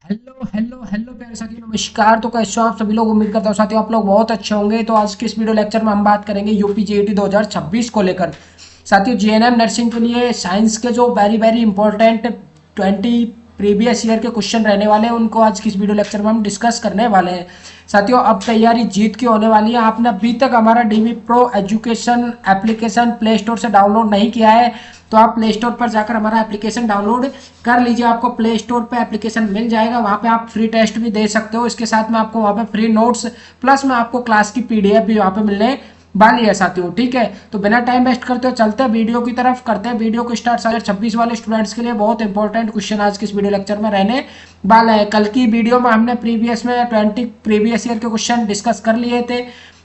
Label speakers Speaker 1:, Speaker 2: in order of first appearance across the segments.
Speaker 1: Hello hello hello प्यारे साथियों, नमस्कार। तो कैसे हो आप सभी लोग? उम्मीद करता हूँ साथियों आप लोग बहुत अच्छे होंगे। तो आज के इस वीडियो लेक्चर में हम बात करेंगे यूपी जेईटी 2026 को लेकर। साथियों जीएनएम नर्सिंग के लिए साइंस के जो very very important 20 previous year के क्वेश्चन रहने वाले हैं उनको आज की इस वीडियो लेक्चर में हम डिस्कस करने वाले हैं। साथियों अब तैयारी जीत की होने वाली है। आपने अभी तक हमारा DV pro education application play store से डाउनलोड नहीं किया है तो आप प्ले स्टोर पर जाकर हमारा एप्लीकेशन डाउनलोड कर लीजिए। आपको प्ले स्टोर पे एप्लीकेशन मिल जाएगा, वहाँ पे आप फ्री टेस्ट भी दे सकते हो। इसके साथ में आपको वहाँ पे फ्री नोट्स प्लस में आपको क्लास की पीडीएफ भी वहाँ पे मिलने वाली है साथियों। ठीक है, तो बिना टाइम वेस्ट करते हो चलते हैं वीडियो की तरफ, करते हैं वीडियो को स्टार्ट। 2026 वाले स्टूडेंट्स के लिए बहुत इंपॉर्टेंट क्वेश्चन आज के इस वीडियो लेक्चर में रहने वाला है। कल की वीडियो में हमने प्रीवियस में 20 प्रीवियस ईयर के क्वेश्चन डिस्कस कर लिए थे।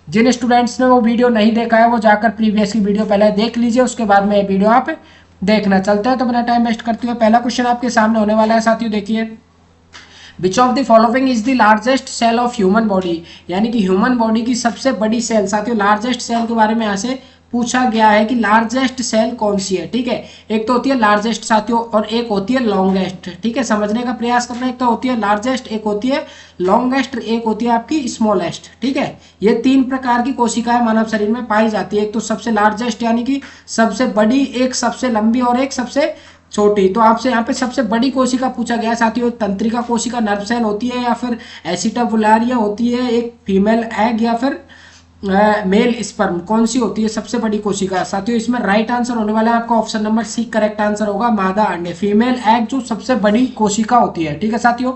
Speaker 1: जिन स्टूडेंट्स ने वो वीडियो नहीं देखा है वो जाकर प्रीवियस की वीडियो पहले देख लीजिए, उसके बाद में ये वीडियो आप देखना। चलते हैं तो बिना टाइम वेस्ट करते हुए पहला क्वेश्चन आपके सामने होने वाला है साथियों। देखिए, which of the following is the largest cell of human body, यानी कि ह्यूमन बॉडी की सबसे बड़ी सेल। साथियों लार्जेस्ट सेल के बारे में यहाँ से पूछा गया है कि लार्जेस्ट सेल कौन सी है। ठीक है, एक तो होती है लार्जेस्ट साथियों और एक होती है लॉन्गेस्ट। ठीक है, समझने का प्रयास करना। एक तो होती है लार्जेस्ट, एक होती है लॉन्गेस्ट, एक होती है आपकी स्मॉलेस्ट। ठीक है, ये तीन प्रकार की कोशिकाएं मानव शरीर में पाई जाती है। एक तो सबसे लार्जेस्ट यानी कि सबसे बड़ी, एक सबसे लंबी और एक सबसे छोटी। तो आपसे यहाँ पे सबसे बड़ी कोशिका पूछा गया साथियों, तंत्रिका कोशिका नर्व सेल होती है या फिर एसिटाबुलारिया होती है, एक फीमेल एग या फिर मेल स्पर्म, कौन सी होती है सबसे बड़ी कोशिका साथियों? इसमें राइट आंसर होने वाला है आपका option number C correct answer होगा, मादा अंडे। फीमेल एग जो सबसे बड़ी कोशिका होती है। ठीक है साथियों,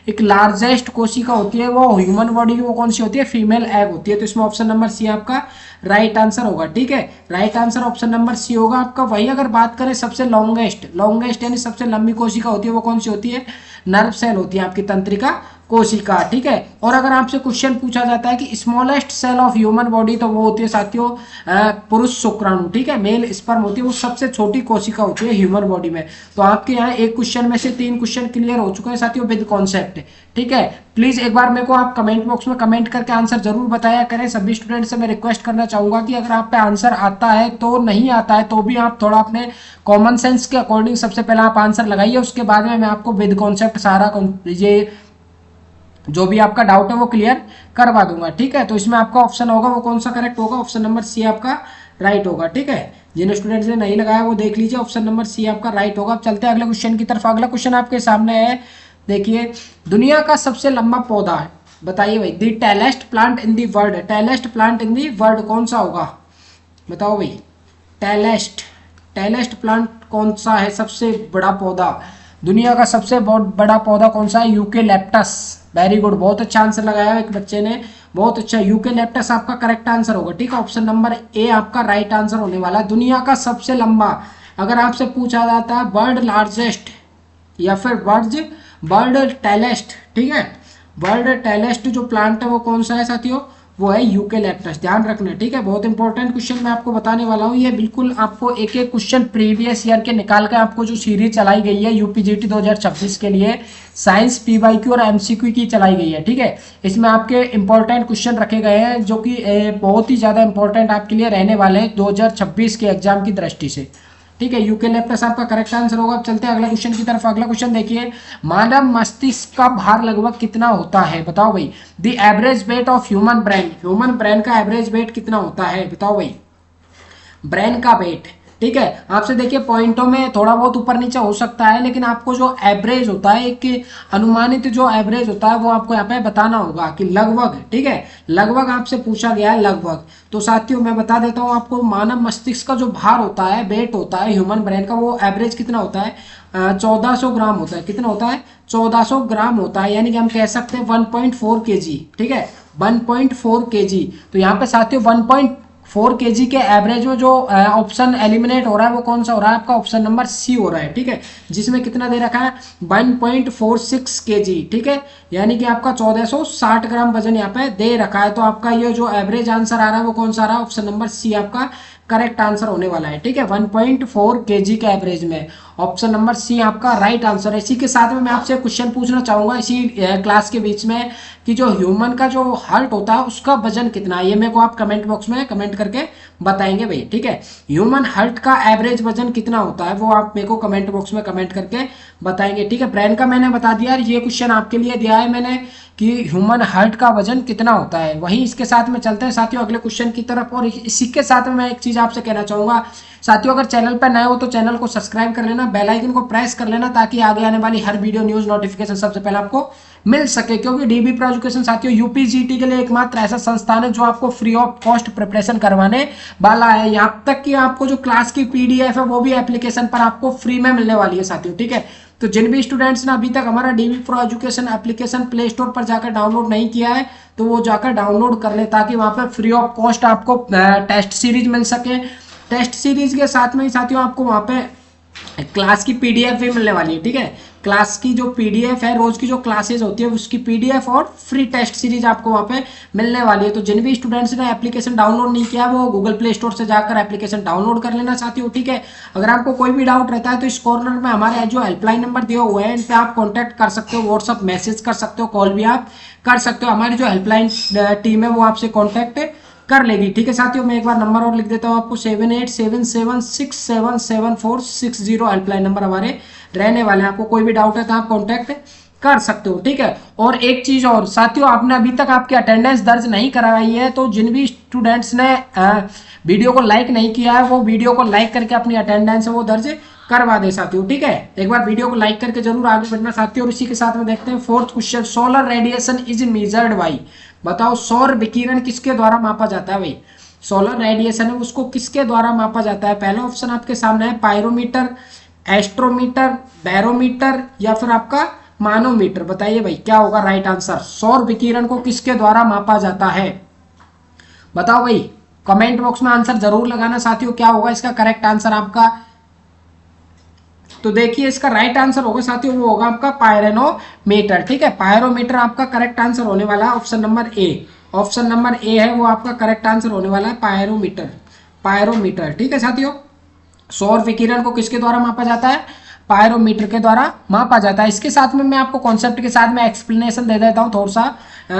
Speaker 1: एक लार्जेस्ट कोशिका होती है वो ह्यूमन बॉडी की, वो कौन सी होती है? फीमेल एग होती है। तो इसमें ऑप्शन नंबर सी आपका राइट आंसर होगा। ठीक है, right answer option number C होगा आपका। वही अगर बात करें सबसे लॉन्गेस्ट, लॉन्गेस्ट यानी सबसे लंबी कोशिका होती है वो कौन सी होती है? नर्व सेल होती है आपकी, तंत्रिका कोशिका। ठीक है, और अगर आपसे क्वेश्चन पूछा जाता है कि smallest cell of human body, तो वो होती है साथियों पुरुष शुक्राणु। ठीक है, मेल स्पर्म होती है, वो सबसे छोटी कोशिका होती है ह्यूमन बॉडी में। तो आपके यहाँ एक क्वेश्चन में से तीन क्वेश्चन क्लियर हो चुके हैं साथियों विद कॉन्सेप्ट। ठीक है, प्लीज एक बार मेरे को आप कमेंट बॉक्स में कमेंट करके आंसर जरूर बताया करें। सभी स्टूडेंट से मैं रिक्वेस्ट करना चाहूंगा कि अगर आप पे आंसर आता है तो नहीं आता है तो भी आप थोड़ा अपने कॉमन सेंस के अकॉर्डिंग सबसे पहले आप आंसर लगाइए, उसके बाद में मैं आपको विद कॉन्सेप्ट सारा ये जो भी आपका डाउट है वो क्लियर करवा दूंगा। ठीक है, तो इसमें आपका ऑप्शन होगा वो कौन सा करेक्ट होगा? ऑप्शन नंबर सी आपका राइट होगा। ठीक है, जिन स्टूडेंट्स ने नहीं लगाया वो देख लीजिए, ऑप्शन नंबर सी आपका राइट होगा। अब चलते हैं अगले क्वेश्चन की तरफ। अगला क्वेश्चन आपके सामने है, देखिए, दुनिया का सबसे लंबा पौधा है, बताइए भाई, the tallest plant in the world, tallest plant in the world कौन सा होगा? बताओ भाई, टैलेस्ट, टैलेस्ट प्लांट कौन सा है? सबसे बड़ा पौधा, दुनिया का सबसे बहुत बड़ा पौधा कौन सा है? यूकेलिप्टस। वेरी गुड, बहुत अच्छा आंसर लगाया है एक बच्चे ने, बहुत अच्छा। यूकेलिप्टस आपका करेक्ट आंसर होगा। ठीक है, ऑप्शन नंबर ए आपका राइट आंसर होने वाला है। दुनिया का सबसे लंबा, अगर आपसे पूछा जाता है वर्ल्ड लार्जेस्ट या फिर वर्ल्ड टैलेस्ट, ठीक है, वर्ल्ड टैलेस्ट जो प्लांट है वो कौन सा है साथियों? वो है यूकेलिप्टस। ध्यान रखना। ठीक है, बहुत इंपॉर्टेंट क्वेश्चन मैं आपको बताने वाला हूँ। ये बिल्कुल आपको एक एक क्वेश्चन प्रीवियस ईयर के निकाल के आपको जो सीरीज चलाई गई है यूपीजीटी 2026 के लिए, साइंस पीवाईक्यू और एमसीक्यू की चलाई गई है। ठीक है, इसमें आपके इंपॉर्टेंट क्वेश्चन रखे गए हैं जो कि बहुत ही ज़्यादा इंपॉर्टेंट आपके लिए रहने वाले हैं 2026 के एग्जाम की दृष्टि से। ठीक है, यूकेलिप्टस आपका करेक्ट आंसर होगा। अब चलते हैं अगला क्वेश्चन की तरफ। अगला क्वेश्चन देखिए, मानव मस्तिष्क का भार लगभग कितना होता है? बताओ भाई, the average weight of human brain, human brain का एवरेज वेट कितना होता है? बताओ भाई, ब्रेन का वेट। ठीक है, आपसे देखिए पॉइंटों में थोड़ा बहुत ऊपर नीचे हो सकता है, लेकिन आपको जो एवरेज होता है, एक अनुमानित जो एवरेज होता है वो आपको यहाँ पे बताना होगा कि लगभग। ठीक है, लगभग आपसे पूछा गया है लगभग। तो साथियों मैं बता देता हूँ आपको, मानव मस्तिष्क का जो भार होता है, वेट होता है ह्यूमन ब्रेन का, वो एवरेज कितना होता है? 1400 ग्राम होता है। कितना होता है? 1400 ग्राम होता है, यानी कि हम कह सकते हैं 1.4 kg। ठीक है, 1.4 kg। तो यहाँ पे साथियों 1.4 kg के एवरेज में जो ऑप्शन एलिमिनेट हो रहा है वो कौन सा हो रहा है? आपका ऑप्शन नंबर सी हो रहा है। ठीक है, जिसमें कितना दे रखा है? 1.46 kg। ठीक है, यानी कि आपका 1460 ग्राम वजन यहाँ पे दे रखा है। तो आपका ये जो एवरेज आंसर आ रहा है वो कौन सा आ रहा है? ऑप्शन नंबर सी आपका करेक्ट आंसर होने वाला है। ठीक है, 1.4 kg के एवरेज में। ऑप्शन नंबर सी आपका राइट आंसर है। इसी के साथ में मैं आपसे क्वेश्चन पूछना चाहूंगा इसी क्लास के बीच में कि जो ह्यूमन का जो हार्ट होता है उसका वजन कितना है, ये मेरे को आप कमेंट बॉक्स में कमेंट करके बताएंगे भाई, ठीक है। ह्यूमन हार्ट का एवरेज वजन कितना होता है वो आप मेरे को कमेंट बॉक्स में कमेंट करके बताएंगे, ठीक है। ब्रेन का मैंने बता दिया, ये क्वेश्चन आपके लिए दिया है मैंने कि ह्यूमन हार्ट का वजन कितना होता है। वहीं इसके साथ में चलते हैं साथियों अगले क्वेश्चन की तरफ। और इसी के साथ में मैं एक चीज आपसे कहना चाहूंगा साथियों, अगर चैनल पर नए हो तो चैनल को सब्सक्राइब कर लेना, बेल आइकन को प्रेस कर लेना ताकि आगे आने वाली हर वीडियो न्यूज नोटिफिकेशन सबसे पहले आपको मिल सके। क्योंकि डीबी प्रो एजुकेशन साथियों यूपीजीटी के लिए एकमात्र ऐसा संस्थान है जो आपको फ्री ऑफ कॉस्ट प्रिपरेशन करवाने वाला है। यहाँ तक कि आपको जो क्लास की पीडीएफ है वो भी एप्लीकेशन पर आपको फ्री में मिलने वाली है साथियों, ठीक है। तो जिन भी स्टूडेंट्स ने अभी तक हमारा dB pro education application play store पर जाकर डाउनलोड नहीं किया है तो वो जाकर डाउनलोड कर ले ताकि वहां पर फ्री ऑफ कॉस्ट आपको टेस्ट सीरीज मिल सके। टेस्ट सीरीज के साथ में ही साथियों आपको वहां पे क्लास की पीडीएफ भी मिलने वाली है, ठीक है। क्लास की जो पीडीएफ है, रोज की जो क्लासेस होती है उसकी पीडीएफ और फ्री टेस्ट सीरीज आपको वहां पे मिलने वाली है। तो जिन भी स्टूडेंट्स ने एप्लीकेशन डाउनलोड नहीं किया वो गूगल प्ले स्टोर से जाकर एप्लीकेशन डाउनलोड कर लेना साथियों, ठीक है। अगर आपको कोई भी डाउट रहता है तो इस कॉर्नर में हमारे जो हेल्पलाइन नंबर दिए हुए हैं इन पे आप कॉन्टैक्ट कर सकते हो, व्हाट्सअप मैसेज कर सकते हो, कॉल भी आप कर सकते हो। हमारी जो हेल्पलाइन टीम है वो आपसे कॉन्टैक्ट कर लेगी, ठीक है साथियों। मैं एक बार नंबर और लिख देता हूँ आपको 7877677460 हेल्पलाइन नंबर हमारे रहने वाले हैं। आपको कोई भी डाउट है तो आप कांटेक्ट कर सकते हो, ठीक है। और एक चीज और साथियों, आपने अभी तक आपकी अटेंडेंस दर्ज नहीं कराई है तो जिन भी स्टूडेंट्स ने वीडियो को लाइक नहीं किया है वो वीडियो को लाइक करके अपनी अटेंडेंस है वो दर्ज करवा दे साथियों, ठीक है। एक बार वीडियो को लाइक करके जरूर आगे बढ़ना साथियों। और इसी के साथ में देखते हैं fourth question, solar radiation is measured by, बताओ सौर विकिरण किसके द्वारा मापा जाता है भाई। सोलर रेडिएशन है उसको किसके द्वारा मापा जाता है। पहला ऑप्शन आपके सामने है पायरोमीटर, एस्ट्रोमीटर, बैरोमीटर या फिर आपका मानोमीटर। बताइए भाई क्या होगा राइट आंसर। सौर विकिरण को किसके द्वारा मापा जाता है बताओ भाई, कमेंट बॉक्स में आंसर जरूर लगाना साथियों। क्या होगा इसका करेक्ट आंसर आपका, तो देखिए इसका राइट आंसर होगा साथियों वो होगा आपका पायरोमीटर, ठीक है। पायरोमीटर आपका करेक्ट आंसर होने वाला है option number A. Option number A है वो आपका करेक्ट आंसर होने वाला है पायरोमीटर, पायरोमीटर, ठीक है साथियों। सौर विकिरण को किसके द्वारा मापा जाता है, पायरोमीटर के द्वारा मापा जाता है। इसके साथ में मैं आपको कॉन्सेप्ट के साथ में एक्सप्लेनेशन दे देता हूं थोड़ा सा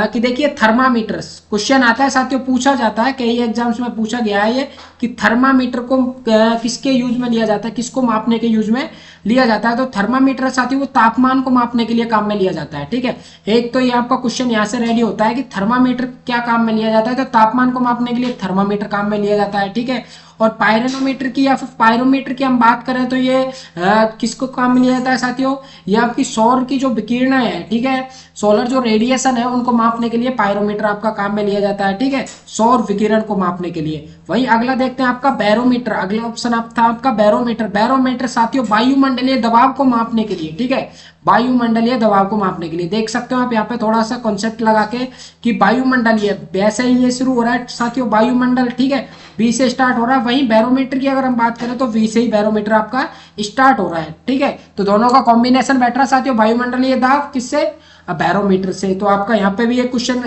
Speaker 1: कि देखिए थर्मामीटर क्वेश्चन आता है साथियों, पूछा जाता है कई एग्जाम्स में पूछा गया है ये कि थर्मामीटर को किसके यूज में लिया जाता है, किसको मापने के यूज में लिया जाता है। तो थर्मामीटर साथियों वो तापमान को मापने के लिए काम में लिया जाता है, ठीक है। एक तो ये आपका क्वेश्चन यहाँ से रेडी होता है कि थर्मामीटर क्या काम में लिया जाता है, तो तापमान को मापने के लिए थर्मामीटर काम में लिया जाता है, ठीक है। और पायरोनोमीटर की या फिर पायरोमीटर की हम बात करें तो ये किसको काम में लिया जाता है साथियों, ये आपकी सौर की जो विकिरण है, ठीक है, सोलर जो रेडिएशन है उनको मापने के लिए पायरोमीटर आपका काम में लिया जाता है, ठीक है, सौर विकिरण को मापने के लिए। वहीं अगला देखते हैं आपका बैरोमीटर, अगला ऑप्शन आप था आपका बैरोमीटर। बैरोमीटर साथियों वायुमंडलीय दबाव को मापने के लिए, ठीक है, वायुमंडलीय दबाव को मापने के लिए। देख सकते हो आप यहाँ पे थोड़ा सा कॉन्सेप्ट लगा के कि वायुमंडलीय, वैसे ही ये शुरू हो रहा है साथियों वायुमंडल, ठीक है, बी से स्टार्ट हो रहा है। वहीं बैरोमीटर की अगर हम बात करें तो वी से ही बैरोमीटर आपका स्टार्ट हो रहा है, ठीक है। तो दोनों का कॉम्बिनेशन बैठ रहा है साथियों वायुमंडलीय दाब किससे, बैरोमीटर से। तो आपका यहाँ पे भी एक क्वेश्चन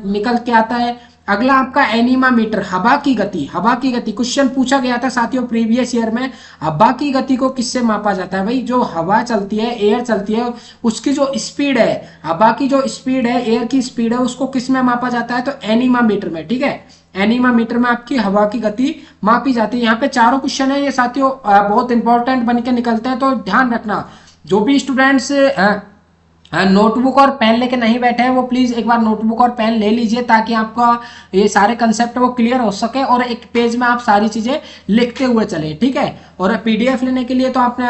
Speaker 1: निकल के आता है। अगला आपका एनीमामीटर, हवा की गति, हवा की गति क्वेश्चन पूछा गया था साथियों प्रीवियस ईयर में। हवा की गति को किससे मापा जाता है भाई, जो हवा चलती है, एयर चलती है, उसकी जो स्पीड है, हवा की जो स्पीड है, एयर की स्पीड है, उसको किस में मापा जाता है, तो एनीमामीटर में, ठीक है। एनीमामीटर में आपकी हवा की गति मापी जाती है। यहाँ पे चारों क्वेश्चन है ये साथियों बहुत इंपॉर्टेंट बन के निकलते हैं, तो ध्यान रखना। जो भी स्टूडेंट्स नोटबुक और पेन लेके नहीं बैठे हैं वो प्लीज एक बार नोटबुक और पेन ले लीजिए ताकि आपका ये सारे कंसेप्ट वो क्लियर हो सके और एक पेज में आप सारी चीजें लिखते हुए चले, ठीक है। और पीडीएफ लेने के लिए तो आपने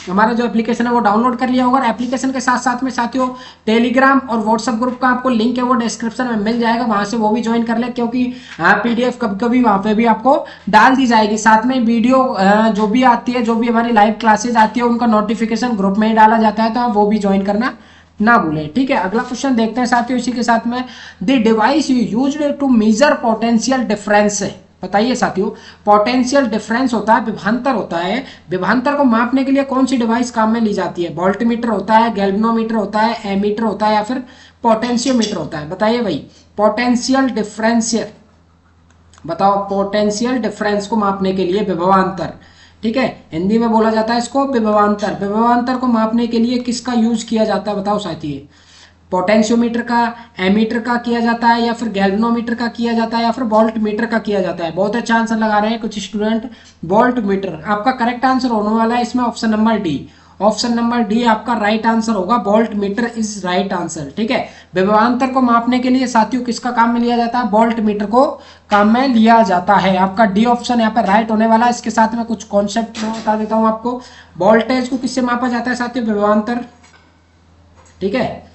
Speaker 1: हमारा जो एप्लीकेशन है वो डाउनलोड कर लिया होगा। एप्लीकेशन के साथ साथ में साथियों टेलीग्राम और व्हाट्सएप ग्रुप का आपको लिंक है वो डिस्क्रिप्शन में मिल जाएगा, वहां से वो भी ज्वाइन कर ले, क्योंकि पीडीएफ कभी कभी वहां पे भी आपको डाल दी जाएगी। साथ में वीडियो जो भी आती है, जो भी हमारी लाइव क्लासेज आती है उनका नोटिफिकेशन ग्रुप में ही डाला जाता है, तो आप वो भी ज्वाइन करना ना भूलें, ठीक है। अगला क्वेश्चन देखते हैं साथियों इसी के साथ में, the device used to measure potential difference, बताइए साथियों पोटेंशियल डिफरेंस होता है, विभवांतर होता है, विभवांतर को मापने के लिए कौन सी डिवाइस काम में ली जाती है। वोल्टमीटर होता है, गैल्वेनोमीटर होता है, एमीटर होता है या फिर पोटेंशियोमीटर होता है। बताइए भाई पोटेंशियल डिफरेंस, बताओ पोटेंशियल डिफरेंस को मापने के लिए विभवांतर ठीक है, हिंदी में बोला जाता है इसको विभवांतर। विभवांतर को मापने के लिए किसका यूज किया जाता है बताओ साथी? पोटेंशियोमीटर का, एमीटर का किया जाता है, या फिर गैल्वेनोमीटर का किया जाता है, या फिर वोल्ट मीटर का किया जाता है। बहुत अच्छा आंसर लगा रहे हैं कुछ स्टूडेंट, वोल्ट मीटर। आपका करेक्ट आंसर होने वाला है इसमें option number D. Option number D आपका राइट आंसर होगा, volt meter is right answer. ठीक है, विभवांतर को मापने के लिए साथियों किसका काम में लिया जाता है? वोल्ट मीटर को काम में लिया जाता है। आपका डी ऑप्शन यहाँ पे राइट होने वाला है। इसके साथ में कुछ कॉन्सेप्ट मैं बता देता हूँ आपको। वोल्टेज को किससे मापा जाता है साथियों? विभवांतर। ठीक है,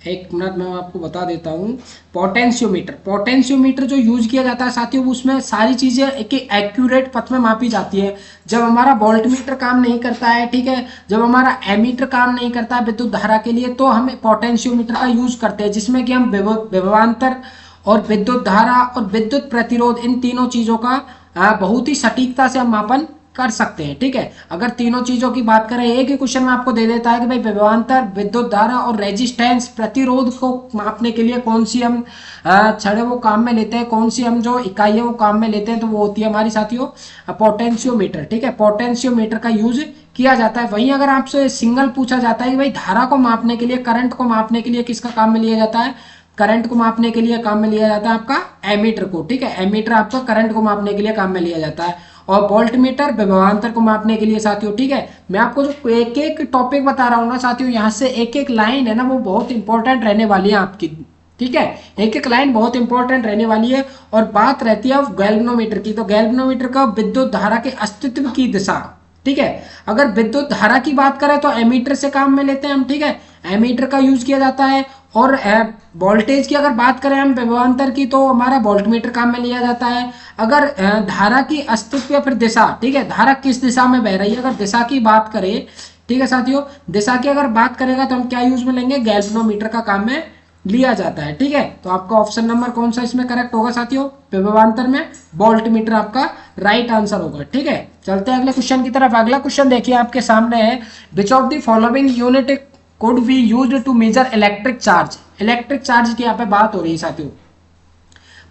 Speaker 1: एक मिनट में आपको बता देता हूँ। पोटेंशियोमीटर, पोटेंशियोमीटर जो यूज किया जाता है साथियों, उसमें सारी चीजें एक एक्यूरेट पथ में मापी जाती है। जब हमारा वोल्ट मीटर काम नहीं करता है, ठीक है, जब हमारा एमीटर काम नहीं करता है विद्युत धारा के लिए, तो हम पोटेंशियोमीटर का यूज करते हैं, जिसमें कि हम विभवांतर और विद्युत धारा और विद्युत प्रतिरोध, इन तीनों चीजों का बहुत ही सटीकता से हम मापन कर सकते हैं। ठीक है, अगर तीनों चीजों की बात करें, एक ही क्वेश्चन में आपको दे देता है कि भाई विभवांतर, विद्युत धारा और रेजिस्टेंस, प्रतिरोध को मापने के लिए कौन सी हम छड़े वो काम में लेते हैं, कौन सी हम जो इकाई है वो काम में लेते हैं, तो वो होती है हमारी साथियों पोटेंशियोमीटर। ठीक है, पोटेंशियोमीटर का यूज किया जाता है। वहीं अगर आपसे सिंगल पूछा जाता है कि भाई धारा को मापने के लिए, करंट को मापने के लिए किसका काम में लिया जाता है? करंट को मापने के लिए काम में लिया जाता है आपका एमीटर को। ठीक है, एमीटर आपका करंट को मापने के लिए काम में लिया जाता है, और वोल्ट मीटर विभवांतर को मापने के लिए साथियों। ठीक है, मैं आपको जो एक एक टॉपिक बता रहा हूँ ना साथियों, यहाँ से एक एक लाइन है ना, वो बहुत इंपॉर्टेंट रहने वाली है आपकी। ठीक है, एक एक लाइन बहुत इंपॉर्टेंट रहने वाली है। और बात रहती है गैल्वेनोमीटर की, तो गैल्वेनोमीटर का विद्युत धारा के अस्तित्व की दिशा। ठीक है, अगर विद्युत धारा की बात करें तो एमीटर से काम में लेते हैं हम। ठीक है, एमीटर का यूज किया जाता है। और वोल्टेज की अगर बात करें हम, विभवांतर की, तो हमारा वोल्टमीटर काम में लिया जाता है। अगर धारा की अस्तित्व या फिर दिशा, ठीक है, धारा किस दिशा में बह रही है, अगर दिशा की बात करें, ठीक है साथियों, दिशा की अगर बात करेगा तो हम क्या यूज में लेंगे? गैल्वेनोमीटर का काम में लिया जाता है। ठीक है, तो आपका ऑप्शन नंबर कौन सा इसमें करेक्ट होगा साथियों? विभवांतर में वोल्टमीटर आपका राइट आंसर होगा। ठीक है, चलते हैं अगले क्वेश्चन की तरफ। अगला क्वेश्चन देखिए आपके सामने है, which of the following unit could be used to measure electric charge? Electric charge की यहाँ पे बात हो रही है साथियों,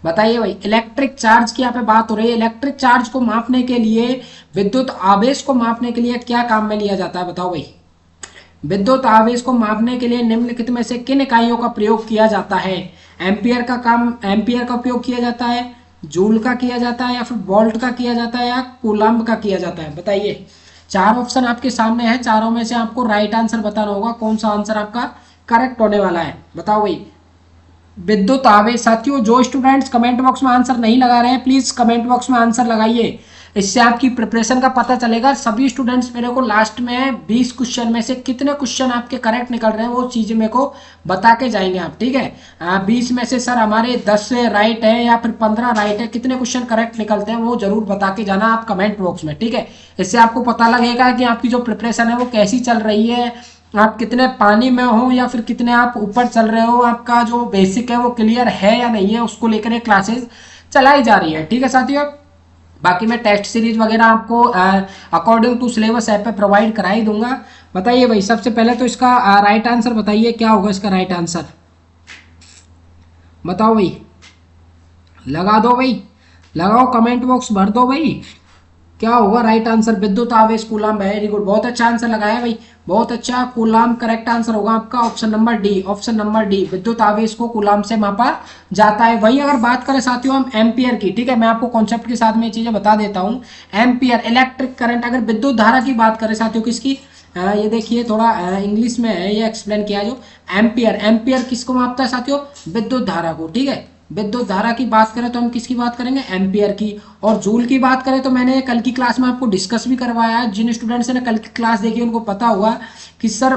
Speaker 1: बताइए भाई, इलेक्ट्रिक चार्ज की यहाँ पे बात हो रही है। इलेक्ट्रिक चार्ज को मापने के लिए, विद्युत आवेश को मापने के लिए क्या काम में लिया जाता है बताओ भाई? विद्युत आवेश को मापने के लिए निम्नलिखित में से किन इकाइयों का प्रयोग किया जाता है? एम्पियर का काम, एम्पियर का उपयोग किया जाता है, जूल का किया जाता है, या फिर वोल्ट का किया जाता है, या कूलम्ब का किया जाता है? बताइए, चार ऑप्शन आपके सामने है, चारों में से आपको राइट आंसर बताना होगा, कौन सा आंसर आपका करेक्ट होने वाला है, बताओ भाई। विद्युत आवेश साथियों, जो स्टूडेंट्स कमेंट बॉक्स में आंसर नहीं लगा रहे हैं, प्लीज कमेंट बॉक्स में आंसर लगाइए, इससे आपकी प्रिपरेशन का पता चलेगा। सभी स्टूडेंट्स मेरे को लास्ट में 20 क्वेश्चन में से कितने क्वेश्चन आपके करेक्ट निकल रहे हैं वो चीजें मेरे को बता के जाएंगे आप। ठीक है, 20 में से सर हमारे 10 राइट है या फिर 15 राइट है, कितने क्वेश्चन करेक्ट निकलते हैं वो जरूर बता के जाना आप कमेंट बॉक्स में। ठीक है, इससे आपको पता लगेगा कि आपकी जो प्रिपरेशन है वो कैसी चल रही है, आप कितने पानी में हो या फिर कितने आप ऊपर चल रहे हो, आपका जो बेसिक है वो क्लियर है या नहीं है, उसको लेकर ये क्लासेस चलाई जा रही है। ठीक है साथियों, बाकी मैं टेस्ट सीरीज वगैरह आपको अकॉर्डिंग टू सिलेबस ऐप पे प्रोवाइड करा ही दूंगा। बताइए भाई, सबसे पहले तो इसका राइट आंसर बताइए, क्या होगा इसका राइट आंसर? बताओ भाई, लगा दो भाई, लगाओ, कमेंट बॉक्स भर दो भाई, क्या होगा राइट आंसर? विद्युत आवेश कूलम्ब। वेरी गुड, बहुत अच्छा आंसर लगाया भाई, बहुत अच्छा। कूलम्ब करेक्ट आंसर होगा आपका, option number D. Option number D, विद्युत आवेश को कूलम्ब से मापा जाता है। वही अगर बात करें साथियों हम एम्पियर की, ठीक है, मैं आपको कॉन्सेप्ट के साथ में ये चीजें बता देता हूँ। Ampere electric current. अगर विद्युत धारा की बात करें साथियों, किसकी, ये देखिए थोड़ा इंग्लिश में है ये एक्सप्लेन किया, जो एम्पियर, एम्पियर किसको मापता है साथियों? विद्युत धारा को। ठीक है, विद्युत धारा की बात करें तो हम किसकी बात करेंगे? एम्पियर की। और जूल की बात करें तो मैंने कल की क्लास में आपको डिस्कस भी करवाया है, जिन स्टूडेंट्स ने कल की क्लास देखी उनको पता होगा कि सर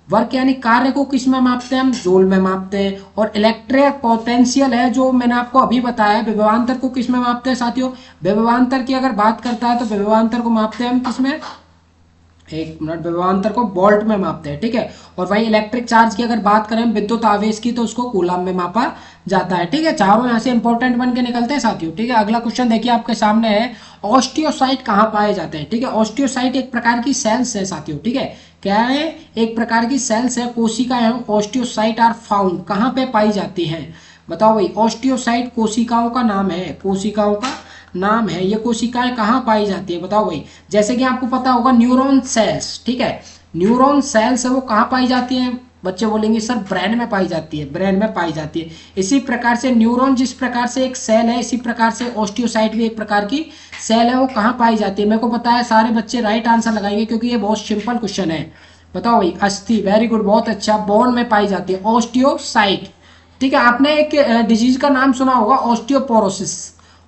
Speaker 1: वर्क यानी कार्य को किस में मापते हैं? हम जूल में मापते हैं। और इलेक्ट्रिक पोटेंशियल है जो मैंने आपको अभी बताया, विभवांतर को किस में मापते हैं साथियों? विभवांतर की अगर बात करता है तो विभवांतर को मापते हैं हम किस में? एक मिनट, विभवांतर को वोल्ट में मापते हैं। ठीक है, और वही इलेक्ट्रिक चार्ज की अगर बात करें विद्युत आवेश की तो उसको कूलम्ब में मापा जाता है। ठीक है, चारों यहाँ से इंपॉर्टेंट बन के निकलते हैं साथियों। ठीक है, अगला क्वेश्चन देखिए आपके सामने है, ऑस्टियोसाइट कहाँ पाए जाते हैं? ठीक है, ऑस्टियोसाइट एक प्रकार की सेल्स है साथियों। ठीक है, क्या है? एक प्रकार की सेल्स है, कोशिकाएं। ऑस्टियोसाइट आर फाउंड कहाँ पे पाई जाती हैं? बताओ भाई, ऑस्टियोसाइट कोशिकाओं का नाम है, कोशिकाओं का नाम है, ये कोशिकाएं कहाँ पाई जाती है बताओ भाई। जैसे कि आपको पता होगा न्यूरॉन सेल्स, ठीक है, न्यूरॉन सेल्स है वो कहाँ पाई जाती है, बच्चे बोलेंगे सर ब्रेन में पाई जाती है, ब्रेन में पाई जाती है। इसी प्रकार से न्यूरॉन जिस प्रकार से एक सेल है, इसी प्रकार से ऑस्टियोसाइट भी एक प्रकार की सेल है, वो कहाँ पाई जाती है। मेरे को पता है सारे बच्चे राइट आंसर लगाएंगे क्योंकि ये बहुत सिंपल क्वेश्चन है। बताओ भाई, अस्थि, वेरी गुड, बहुत अच्छा, बोन में पाई जाती है ऑस्टियोसाइट। ठीक है, आपने एक डिजीज का नाम सुना होगा ऑस्टियोपोरोसिस,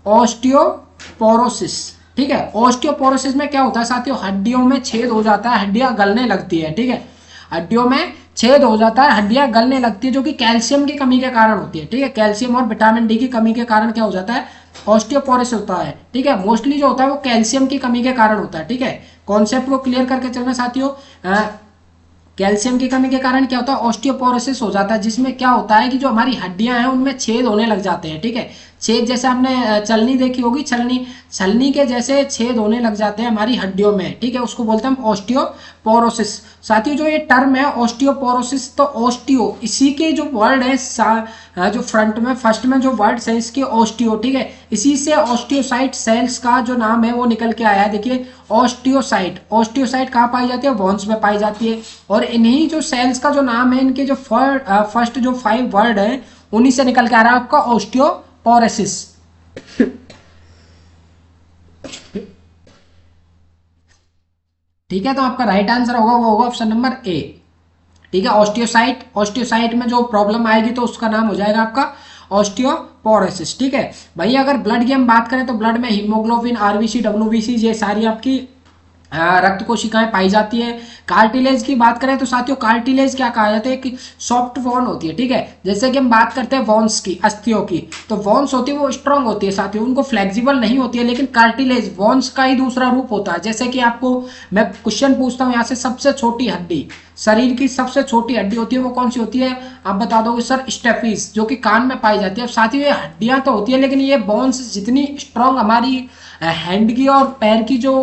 Speaker 1: ऑस्टियोपोरोसिस। ठीक है, ऑस्टियोपोरोसिस में क्या होता है साथियों, हड्डियों में छेद हो जाता है, हड्डियां गलने लगती है। ठीक है, हड्डियों में छेद हो जाता है, हड्डियां गलने लगती है, जो कि कैल्शियम की कमी के कारण होती है। ठीक है, कैल्शियम और विटामिन डी की कमी के कारण क्या हो जाता है, ऑस्टियोपोरोसिस होता है। ठीक है, मोस्टली जो होता है वो कैल्शियम की कमी के कारण होता है। ठीक है, कॉन्सेप्ट को क्लियर करके चलना साथियों। कैल्शियम की कमी के कारण क्या होता है, ऑस्टियोपोरोसिस हो जाता है, जिसमें क्या होता है कि जो हमारी हड्डियां हैं उनमें छेद होने लग जाते हैं। ठीक है, छेद जैसे आपने चलनी देखी होगी, छलनी के जैसे छेद होने लग जाते हैं हमारी हड्डियों में। ठीक है, उसको बोलते हैं हम ऑस्टियोपोरोसिस। साथियों जो ये टर्म है ऑस्टियोपोरोसिस, तो ऑस्टियो इसी के जो वर्ड है जो फ्रंट में फर्स्ट में जो वर्ड है इसके ऑस्टियो। ठीक है, इसी से ऑस्टियोसाइट सेल्स का जो नाम है वो निकल के आया है। देखिए ऑस्टियोसाइट, ऑस्टियोसाइट कहाँ पाई जाती है, बोन्स में पाई जाती है। और इन्हीं जो सेल्स का जो नाम है, इनके जो फर्स्ट जो 5 वर्ड है उन्हीं से निकल के आ रहा है आपका ऑस्टियोपोरोसिस। ठीक है, तो आपका राइट आंसर होगा वो होगा ऑप्शन नंबर ए। ठीक है, ऑस्टियोसाइट, ऑस्टियोसाइट में जो प्रॉब्लम आएगी तो उसका नाम हो जाएगा आपका ऑस्टियोपोरोसिस। ठीक है भाई, अगर ब्लड की हम बात करें तो ब्लड में हीमोग्लोबिन, आरबीसी, डब्ल्यूबीसी, ये सारी आपकी रक्त कोशिकाएं पाई जाती है। कार्टिलेज की बात करें तो साथियों कार्टिलेज क्या कहा जाता है कि सॉफ्ट बोन होती है। ठीक है, जैसे कि हम बात करते हैं बोन्स की, अस्थियों की, तो बोन्स होती है वो स्ट्रांग होती है साथियों, उनको फ्लेक्सिबल नहीं होती है। लेकिन कार्टिलेज बोन्स का ही दूसरा रूप होता है। जैसे कि आपको मैं क्वेश्चन पूछता हूँ यहाँ से, सबसे छोटी हड्डी, शरीर की सबसे छोटी हड्डी होती है वो कौन सी होती है, आप बता दोगे सर, स्टेफिस, जो कि कान में पाई जाती है। अब साथियों ये हड्डियां तो होती है, लेकिन ये बोन्स जितनी स्ट्रांग हमारी हैंड की और पैर की जो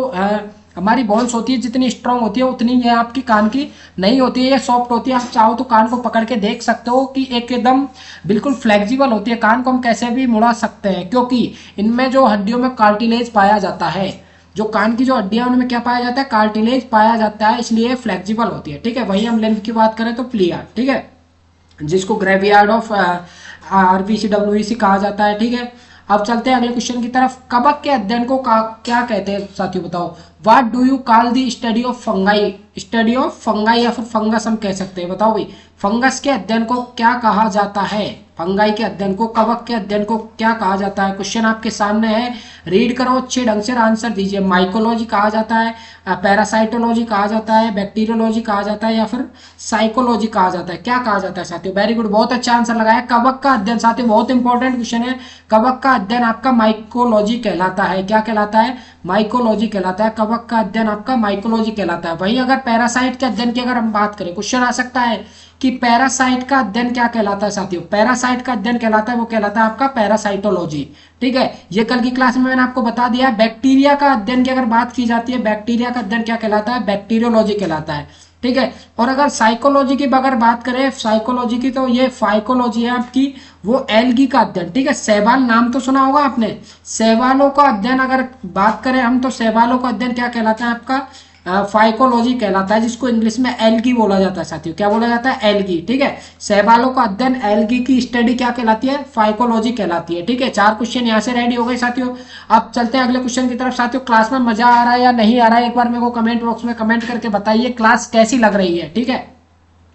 Speaker 1: हमारी बोन्स होती है जितनी स्ट्रांग होती है उतनी ये आपकी कान की नहीं होती है, ये सॉफ्ट होती है। आप चाहो तो कान को पकड़ के देख सकते हो कि एकदम बिल्कुल फ्लेक्सिबल होती है, कान को हम कैसे भी मुड़ा सकते हैं, क्योंकि इनमें जो हड्डियों में कार्टिलेज पाया जाता है, जो कान की जो हड्डियां उनमें क्या पाया जाता है, कार्टिलेज पाया जाता है, इसलिए फ्लेक्सिबल होती है। ठीक है, वही हम लेंथ की बात करें तो प्लिया, ठीक है, जिसको ग्रेवयार्ड ऑफ आरबीसी डब्ल्यूबीसी कहा जाता है। ठीक है, अब चलते हैं अगले क्वेश्चन की तरफ। कवक के अध्ययन को क्या कहते हैं साथियों, बताओ। What do you call the study of fungi, study of fungi या फिर फंगस हम कह सकते हैं। बताओ भाई, फंगस के अध्ययन को क्या कहा जाता है, फंगाई के अध्ययन को, कवक के अध्ययन को क्या कहा जाता है। क्वेश्चन आपके सामने है, रीड करो अच्छे ढंग से आंसर दीजिए। माइकोलॉजी कहा जाता है, पैरासाइटोलॉजी कहा जाता है, बैक्टीरियोलॉजी कहा जाता है, या फिर साइकोलॉजी कहा जाता है, क्या कहा जाता है साथियों। वेरी गुड, बहुत अच्छा आंसर लगाया। कवक का अध्ययन साथियों बहुत इंपॉर्टेंट क्वेश्चन है। कवक का अध्ययन आपका माइकोलॉजी कहलाता है। क्या कहलाता है, माइकोलॉजी कहलाता है। कवक का अध्ययन आपका माइकोलॉजी कहलाता है। वहीं अगर पैरासाइट के अध्ययन की अगर हम बात करें, क्वेश्चन आ सकता है कि पैरासाइट का अध्ययन क्या कहलाता है साथियों। पैरासाइट का अध्ययन कहलाता है, वो कहलाता है आपका पैरासाइटोलॉजी। ठीक है, ये कल की क्लास में मैंने आपको बता दिया है। बैक्टीरिया का अध्ययन की अगर बात की जाती है, बैक्टीरिया का अध्ययन क्या कहलाता है, बैक्टीरियोलॉजी कहलाता है। ठीक है, और अगर साइकोलॉजी की अगर बात करें, साइकोलॉजी की, तो ये फाइकोलॉजी है आपकी, वो एल्गी का अध्ययन। ठीक है, शैवाल नाम तो सुना होगा आपने, शैवालों का अध्ययन अगर बात करें हम, तो शैवालों का अध्ययन क्या कहलाता है आपका, फाइकोलॉजी कहलाता है, जिसको इंग्लिश में एल्गी बोला जाता है साथियों। क्या बोला जाता है, एल्गी। ठीक है, शैवालों का अध्ययन, एल्गी की स्टडी क्या कहलाती है, फाइकोलॉजी कहलाती है। ठीक है, 4 क्वेश्चन यहाँ से रेडी हो गए साथियों। अब चलते हैं अगले क्वेश्चन की तरफ साथियों। क्लास में मजा आ रहा है या नहीं आ रहा है, एक बार मेरे को कमेंट बॉक्स में कमेंट करके बताइए, क्लास कैसी लग रही है। ठीक है,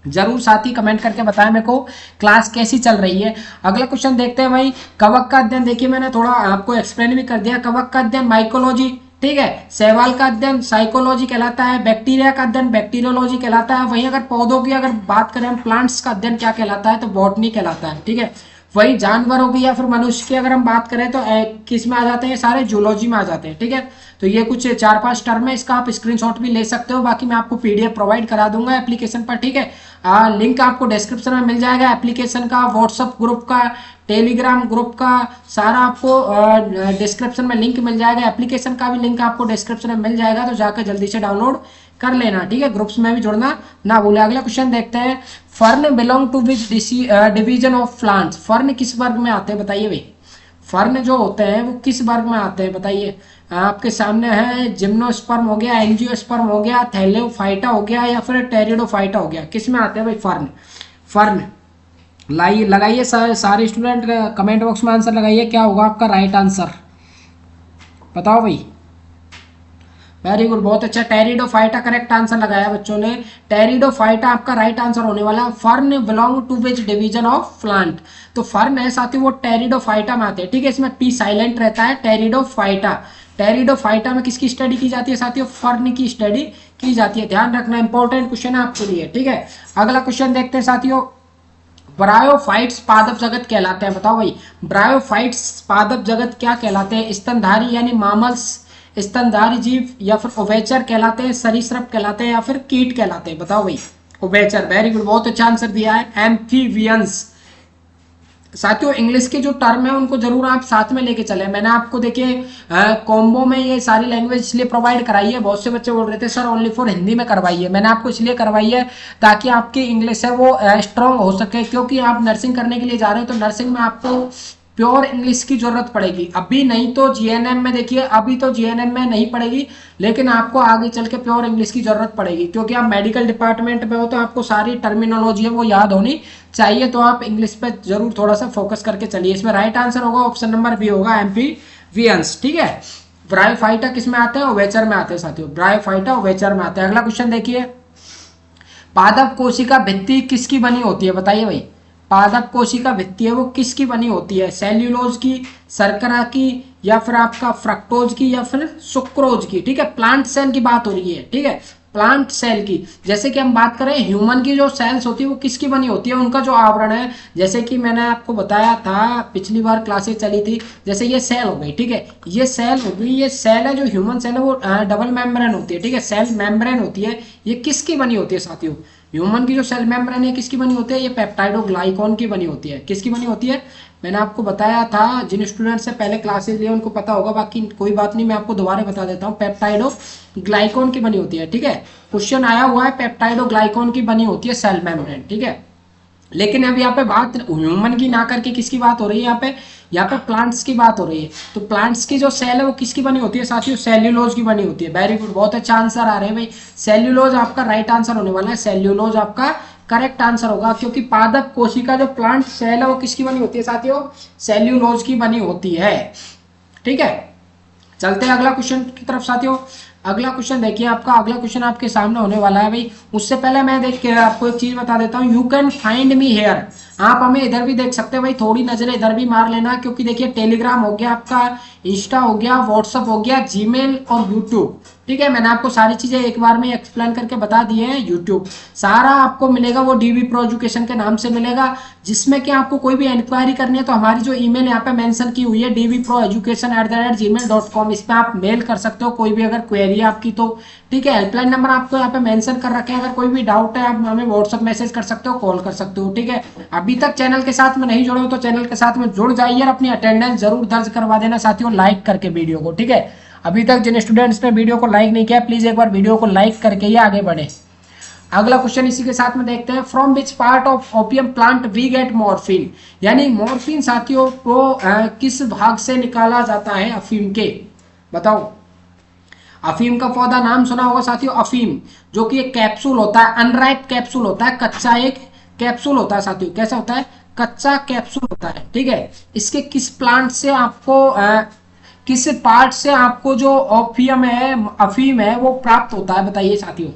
Speaker 1: जरूर साथी कमेंट करके बताएं मेरे को क्लास कैसी चल रही है। अगला क्वेश्चन देखते हैं भाई। कवक का अध्ययन, देखिए मैंने थोड़ा आपको एक्सप्लेन भी कर दिया। कवक का अध्ययन माइकोलॉजी, ठीक है, शैवाल का अध्ययन साइकोलॉजी कहलाता है, बैक्टीरिया का अध्ययन बैक्टीरियोलॉजी कहलाता है। वहीं अगर पौधों की अगर बात करें हम, प्लांट्स का अध्ययन क्या कहलाता है, तो बॉटनी कहलाता है। ठीक है, वही जानवरों की या फिर मनुष्य की अगर हम बात करें तो किस में आ जाते हैं, सारे जूलॉजी में आ जाते हैं। ठीक है, तो ये कुछ 4-5 टर्म है, इसका आप स्क्रीनशॉट भी ले सकते हो, बाकी मैं आपको पीडीएफ प्रोवाइड करा दूंगा एप्लीकेशन पर। ठीक है, लिंक आपको डिस्क्रिप्शन में मिल जाएगा, एप्लीकेशन का, व्हाट्सएप ग्रुप का, टेलीग्राम ग्रुप का, सारा आपको डिस्क्रिप्शन में लिंक मिल जाएगा। एप्लीकेशन का भी लिंक आपको डिस्क्रिप्शन में मिल जाएगा, तो जाकर जल्दी से डाउनलोड कर लेना। ठीक है, ग्रुप्स में भी जुड़ना ना भूले। अगला क्वेश्चन देखते हैं। Fern belong to which division of plants, fern किस वर्ग में आते हैं बताइए भाई। फर्न जो होते हैं वो किस वर्ग में आते हैं बताइए। आपके सामने है जिम्नोस्पर्म हो गया, एंजियोस्पर्म हो गया, थैलेओफाइटा हो गया या फिर टेरिडोफाइटा हो गया, किस में आते हैं भाई फर्न। फर्न लाइए लगाइए सारे स्टूडेंट कमेंट बॉक्स में आंसर लगाइए, क्या होगा आपका राइट आंसर बताओ भाई। वेरी गुड, बहुत अच्छा, टेरिडोफाइटा करेक्ट आंसर लगाया बच्चों ने। टेरिडोफाइटा आपका राइट आंसर होने वाला है। Fern belong to which division of plant, तो फर्न है साथी वो टेरिडोफाइटा में आते हैं, ठीक है, इसमें पी साइलेंट रहता है। टेरिडोफाइटा, टेरिडोफाइटा में किसकी स्टडी की जाती है साथियों, फर्न की स्टडी की जाती है, ध्यान रखना, इंपॉर्टेंट क्वेश्चन है आपके लिए, ठीक है। अगला क्वेश्चन देखते हैं साथियों, ब्रायोफाइट्स पादप जगत कहलाते हैं, बताओ भाई ब्रायोफाइट्स पादप जगत क्या कहलाते हैं, स्तनधारी यानी मामल्स, स्तनधारी जीव, या फिर उभयचर कहलाते हैं, सरीसृप कहलाते हैं, या फिर कीट कहलाते हैं, बताओ भाई। उभयचर, वेरी गुड, बहुत अच्छा आंसर दिया है, एम्फीबियंस। साथियों इंग्लिश के जो टर्म है उनको जरूर आप साथ में लेके चले। मैंने आपको देखिए कॉम्बो में ये सारी लैंग्वेज इसलिए प्रोवाइड कराई है, बहुत से बच्चे बोल रहे थे सर ओनली फॉर हिंदी में करवाइए, मैंने आपको इसलिए करवाई है ताकि आपकी इंग्लिश है वो स्ट्रांग हो सके, क्योंकि आप नर्सिंग करने के लिए जा रहे हो तो नर्सिंग में आपको प्योर इंग्लिश की जरूरत पड़ेगी। अभी नहीं तो जीएनएम में देखिए, अभी तो जीएनएम में नहीं पड़ेगी, लेकिन आपको आगे चल के प्योर इंग्लिश की जरूरत पड़ेगी, क्योंकि आप मेडिकल डिपार्टमेंट में हो तो आपको सारी टर्मिनोलॉजी है वो याद होनी चाहिए, तो आप इंग्लिश पे जरूर थोड़ा सा फोकस करके चलिए। इसमें राइट आंसर होगा ऑप्शन नंबर बी होगा, एम्फीबियंस, ठीक है। ब्रायोफाइटा किस में आते हैं, उभयचर में आते हैं साथियों, ब्रायोफाइटा उभयचर में आते हैं। अगला क्वेश्चन देखिए, पादप कोशिका भित्ति किसकी बनी होती है, बताइए भाई। पादप कोशिका भित्ति है वो किसकी बनी होती है, सेल्यूलोज की, शर्करा की, या फिर आपका फ्रक्टोज की, या फिर सुक्रोज की, ठीक है। प्लांट सेल की बात हो रही है, ठीक है, प्लांट सेल की। जैसे कि हम बात करें ह्यूमन की जो सेल्स होती है वो किसकी बनी होती है, उनका जो आवरण है, जैसे कि मैंने आपको बताया था पिछली बार क्लासेस चली थी, जैसे ये सेल हो गई, ठीक है, ये सेल हो गई, ये सेल है जो ह्यूमन सेल है वो डबल मेम्ब्रेन होती है, ठीक है, सेल मेम्ब्रेन होती है, ये किसकी बनी होती है साथियों, ह्यूमन की जो सेल मेम्ब्रेन है किसकी बनी होती है, ये पेप्टाइडोग्लाइकॉन की बनी होती है, किसकी बनी होती है, मैंने आपको बताया था, जिन स्टूडेंट से पहले क्लासेस लिए उनको पता होगा, बाकी कोई बात नहीं, मैं आपको दोबारा बता देता हूँ, पेप्टाइडोग्लाइकॉन की बनी होती है, ठीक है। क्वेश्चन आया हुआ है पेप्टाइडोग्लाइकॉन की बनी होती है सेल मेम्ब्रेन, ठीक है। लेकिन अब यहाँ पे बात ह्यूमन की ना करके किसकी बात हो रही है, यहाँ पे प्लांट्स की बात हो रही है, तो प्लांट्स की जो सेल है वो किसकी बनी होती है साथियों, सेल्यूलोज की बनी होती है। वेरी गुड, बहुत अच्छा आंसर आ रहे हैं भाई, सेल्यूलोज आपका राइट आंसर होने वाला है, सेल्यूलोज आपका करेक्ट आंसर होगा, क्योंकि पादप कोशिका जो प्लांट सेल है वो किसकी बनी होती है साथियों, सेल्यूलोज की बनी होती है, ठीक है। चलते हैं अगला क्वेश्चन की तरफ साथियों। अगला क्वेश्चन देखिए, आपका अगला क्वेश्चन आपके सामने होने वाला है भाई, उससे पहले मैं देख के आपको एक चीज बता देता हूँ, you can find me here, आप हमें इधर भी देख सकते हैं भाई, थोड़ी नजर इधर भी मार लेना, क्योंकि देखिए टेलीग्राम हो गया आपका, इंस्टा हो गया, व्हाट्सअप हो गया, जीमेल और यूट्यूब, ठीक है, मैंने आपको सारी चीजें एक बार में एक्सप्लेन करके बता दिए हैं। यूट्यूब सारा आपको मिलेगा वो डीवी प्रो एजुकेशन के नाम से मिलेगा, जिसमें कि आपको कोई भी इंक्वायरी करनी है तो हमारी जो ईमेल यहाँ पे मेंशन की हुई है dvproeducation@gmail.com, इस पे आप मेल कर सकते हो, कोई भी अगर क्वेरी है आपकी तो, ठीक है। हेल्पलाइन नंबर आपको यहाँ पे मेंशन कर रखे हैं, अगर कोई भी डाउट है आप हमें व्हाट्सअप मैसेज कर सकते हो, कॉल कर सकते हो, ठीक है। अभी तक चैनल के साथ में नहीं जुड़े हो तो चैनल के साथ में जुड़ जाइए और अपनी अटेंडेंस जरूर दर्ज करवा देना साथियों, लाइक करके वीडियो को, ठीक है। अभी तक जिन स्टूडेंट्स ने वीडियो को लाइक नहीं किया प्लीज एक बार वीडियो को लाइक करके ही आगे बढ़े। अगला क्वेश्चन इसी के साथ में देखते हैं, from which part of opium plant we get morphine, यानी मॉर्फिन साथियों को किस भाग से निकाला जाता है अफीम के, बताओ। अफीम का पौधा नाम सुना होगा साथियों, अफीम, जो कि एक कैप्सूल होता है, अनराइप कैप्सूल होता है, कच्चा एक कैप्सूल होता है साथियों, कैसा होता है, कच्चा कैप्सूल होता है, ठीक है। इसके किस प्लांट से आपको किस पार्ट से आपको जो ओपियम है, अफीम है, वो प्राप्त होता है, बताइए साथियों,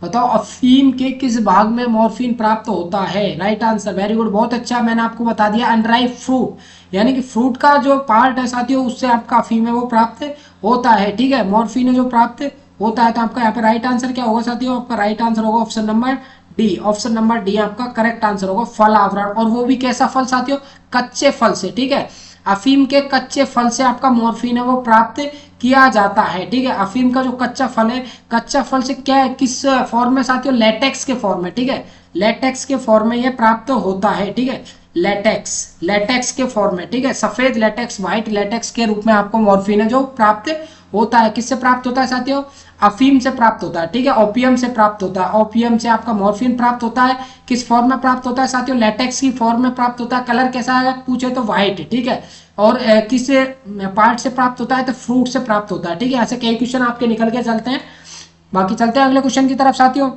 Speaker 1: बताओ अफीम के किस भाग में मॉर्फिन प्राप्त होता है, राइट आंसर, वेरी गुड, बहुत अच्छा, मैंने आपको बता दिया, अनराइप फ्रूट, यानी कि फ्रूट का जो पार्ट है साथियों उससे आपका अफीम है वो प्राप्त होता है, ठीक है, मॉर्फिन है जो प्राप्त होता है। तो आपका यहाँ पे राइट आंसर क्या होगा साथियों, आपका राइट आंसर होगा option number D, option number D आपका करेक्ट आंसर होगा, फल आवरण, और वो भी कैसा फल साथियों, कच्चे फल से, ठीक है। अफीम के कच्चे फल से आपका मॉर्फिन है वो प्राप्त किया जाता है, ठीक है। अफीम का जो कच्चा फल है, कच्चा फल से क्या है, किस फॉर्म में साथियों, लेटेक्स के फॉर्म में, ठीक है, लेटेक्स के फॉर्म में ये प्राप्त होता है, ठीक है, लेटेक्स के फॉर्म में, ठीक है, सफेद लेटेक्स, व्हाइट लेटेक्स के रूप में आपको मॉर्फिन है जो प्राप्त होता है, किससे प्राप्त होता है साथियों? अफीम से प्राप्त होता है, ठीक है, ओपियम से प्राप्त होता है। ओपियम से आपका मॉर्फिन प्राप्त होता है। किस फॉर्म में प्राप्त होता है साथियों? लेटेक्स की फॉर्म में प्राप्त होता है। कलर कैसा है पूछे तो व्हाइट, ठीक है। और किस पार्ट से प्राप्त होता है? तो फ्रूट से प्राप्त होता है, ठीक है। ऐसे कई क्वेश्चन आपके निकल के चलते हैं। बाकी चलते हैं अगले क्वेश्चन की तरफ साथियों।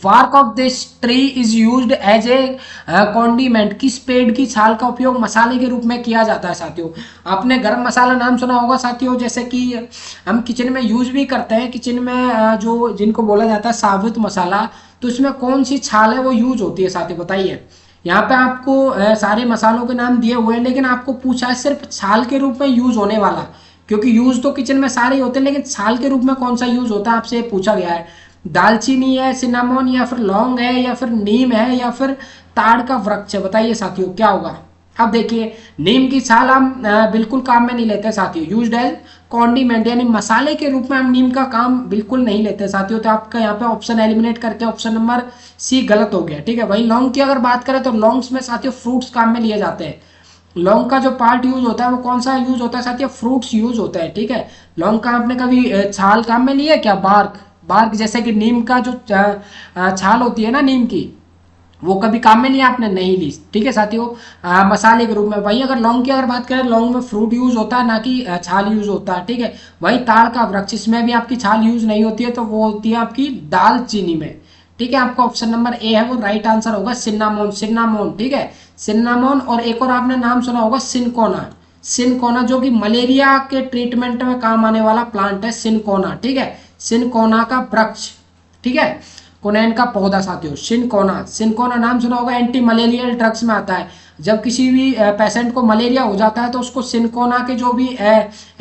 Speaker 1: Bark of this tree is used as a condiment. किस पेड़ की छाल का उपयोग मसाले के रूप में किया जाता है साथियों? आपने गरम मसाला नाम सुना होगा साथियों, जैसे कि हम किचन में यूज भी करते हैं। किचन में जो जिनको बोला जाता है साबुत मसाला, तो इसमें कौन सी छाल है वो यूज होती है साथियों, बताइए। यहाँ पे आपको सारे मसालों के नाम दिए हुए हैं, लेकिन आपको पूछा है सिर्फ छाल के रूप में यूज होने वाला, क्योंकि यूज तो किचन में सारे ही होते हैं, लेकिन छाल के रूप में कौन सा यूज होता है आपसे पूछा गया है। दालचीनी है, सिनामोन, या फिर लौंग है, या फिर नीम है, या फिर ताड़ का वृक्ष है, बताइए साथियों क्या होगा। अब देखिए, नीम की छाल हम बिल्कुल काम में नहीं लेते साथियों, यूज्ड एज कॉन्डिमेंट, यानी मसाले के रूप में हम नीम का काम बिल्कुल नहीं लेते साथियों। तो आपका यहाँ पे ऑप्शन एलिमिनेट करके ऑप्शन नंबर सी गलत हो गया, ठीक है। वही लौंग की अगर बात करें तो लौंग्स में साथियों फ्रूट्स काम में लिए जाते हैं। लौंग का जो पार्ट यूज होता है वो कौन सा यूज होता है साथियों? फ्रूट्स यूज होता है, ठीक है। लौंग का आपने कभी छाल काम में लिया क्या? बार्क, बार्क जैसे कि नीम का जो छाल होती है ना नीम की, वो कभी काम में लिया आपने? नहीं ली, ठीक है साथियों। मसाले के रूप में। वही अगर लौंग की अगर बात करें, लौंग में फ्रूट यूज होता है, ना कि छाल यूज होता है, ठीक है। वही ताड़ का वृक्ष, इसमें भी आपकी छाल यूज नहीं होती है, तो वो होती है आपकी दालचीनी में, ठीक है। आपका ऑप्शन नंबर ए है वो राइट आंसर होगा, सिन्नामोन, सिन्नामोन, ठीक है, सिन्नामोन। और एक और आपने नाम सुना होगा सिनकोना, सिनकोना जो कि मलेरिया के ट्रीटमेंट में काम आने वाला प्लांट है, सिनकोना, ठीक है। सिनकोना का वृक्ष, ठीक है, कोनैन का पौधा साथियों, सिनकोना। सिनकोना नाम सुना होगा, एंटी मलेरियल ड्रग्स में आता है। जब किसी भी पेशेंट को मलेरिया हो जाता है तो उसको सिनकोना के जो भी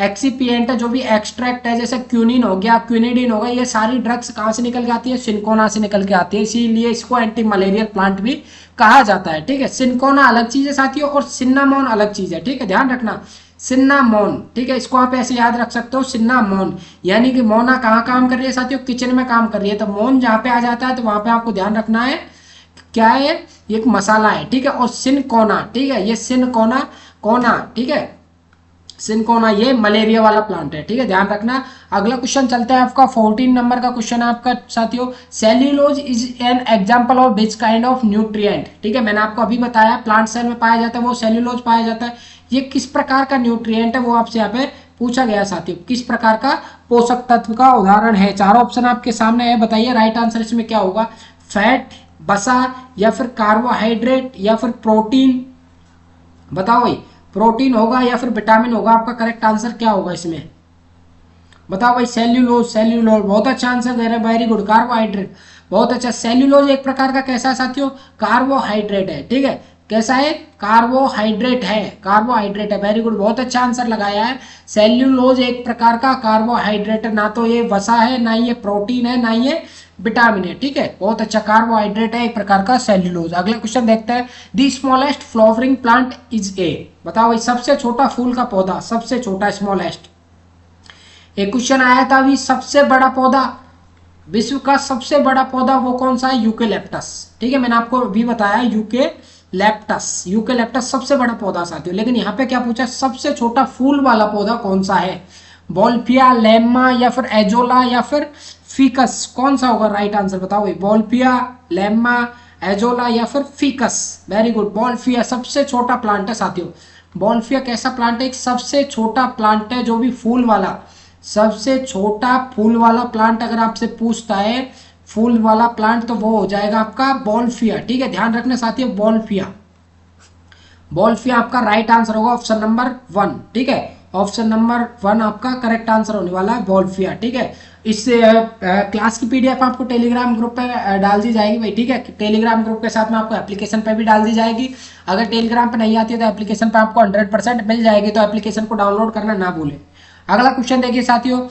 Speaker 1: एक्सीपिएंट है, जो भी एक्सट्रैक्ट है, जैसे क्यूनिन हो गया, क्यूनिडिन हो गया, ये सारी ड्रग्स कहाँ से निकल के आती है? सिनकोना से निकल के आती है, इसीलिए इसको एंटी मलेरियल प्लांट भी कहा जाता है, ठीक है। सिनकोना अलग चीज है साथियों, और सिन्नामोन अलग चीज है, ठीक है, ध्यान रखना। सिन्नामोन, ठीक है, इसको आप ऐसे याद रख सकते हो, सिन्नामोन। यानी कि मोना कहाँ काम कर रही है साथियों? किचन में काम कर रही है। तो मोन जहाँ पे आ जाता है तो वहां पे आपको ध्यान रखना है क्या है, एक मसाला है, ठीक है। और सिनकोना, ठीक है, ये सिनकोना कोना, ठीक है, सिनकोना ये मलेरिया वाला प्लांट है, ठीक है, ध्यान रखना। अगला क्वेश्चन चलता है आपका 14 नंबर का क्वेश्चन है आपका साथियों। Cellulose is an example of which kind of nutrient, ठीक है, मैंने आपको अभी बताया प्लांट सेल में पाया जाता है वो सेल्यूलोज पाया जाता है। ये किस प्रकार का न्यूट्रिएंट है वो आपसे यहाँ पे पूछा गया साथियों, किस प्रकार का पोषक तत्व का उदाहरण है। चारों ऑप्शन आपके सामने है, बताइए राइट आंसर इसमें क्या होगा? फैट, वसा, या फिर कार्बोहाइड्रेट, या फिर प्रोटीन, बताओ भाई। प्रोटीन होगा या फिर विटामिन होगा? आपका करेक्ट आंसर क्या होगा इसमें, बताओ भाई। सेल्यूलोज, सेल्यूलोज, बहुत अच्छा आंसर दे रहे हैं, वेरी गुड। कार्बोहाइड्रेट, बहुत अच्छा। सेल्यूलोज एक प्रकार का कैसा है साथियों? कार्बोहाइड्रेट है, ठीक है, कैसा है? कार्बोहाइड्रेट है, कार्बोहाइड्रेट है, वेरी गुड, बहुत अच्छा आंसर लगाया है। सेल्यूलोज एक प्रकार का कार्बोहाइड्रेट है, ना तो ये वसा है, ना ये प्रोटीन है, ना ये विटामिन है, ठीक है, बहुत अच्छा, कार्बोहाइड्रेट है एक प्रकार का सेल्यूलोज। अगला क्वेश्चन देखते हैं। The smallest flowering plant is a, बताओ भाई, सबसे छोटा फूल का पौधा, सबसे छोटा, स्मॉलेस्ट। एक क्वेश्चन आया था अभी, सबसे बड़ा पौधा, विश्व का सबसे बड़ा पौधा वो कौन सा है? यूकेलिप्टस, ठीक है, मैंने आपको अभी बताया यूकेलिप्टस, यूकेलिप्टस सबसे बड़ा पौधा साथियों। लेकिन यहाँ पे क्या पूछा? सबसे छोटा फूल वाला पौधा कौन सा है? बॉल्फिया, लेम्मा, या फिर एजोला, या फिर फीकस, कौन सा होगा राइट आंसर, बताओ भाई। बॉल्फिया, लेम्मा, एजोला, या फिर फीकस, वेरी गुड। बॉल्फिया सबसे छोटा प्लांट है साथियों। बॉल्फिया कैसा प्लांट है? एक सबसे छोटा प्लांट है जो भी फूल वाला, सबसे छोटा फूल वाला प्लांट अगर आपसे पूछता है फूल वाला प्लांट, तो वो हो जाएगा आपका बॉल्फिया, ठीक है, ध्यान रखना साथियों, बॉल्फिया। बॉल्फिया आपका राइट आंसर होगा, ऑप्शन नंबर 1, ठीक है, ऑप्शन नंबर 1 आपका करेक्ट आंसर होने वाला है, बॉल्फिया, ठीक है। इस क्लास की पीडीएफ आपको टेलीग्राम ग्रुप पे डाल दी जाएगी भाई, ठीक है, टेलीग्राम ग्रुप के साथ में आपको एप्लीकेशन पे भी डाल दी जाएगी। अगर टेलीग्राम पे नहीं आती है तो एप्लीकेशन पे आपको 100% मिल जाएगी, तो एप्लीकेशन को डाउनलोड करना ना भूलें। अगला क्वेश्चन देखिए साथियों,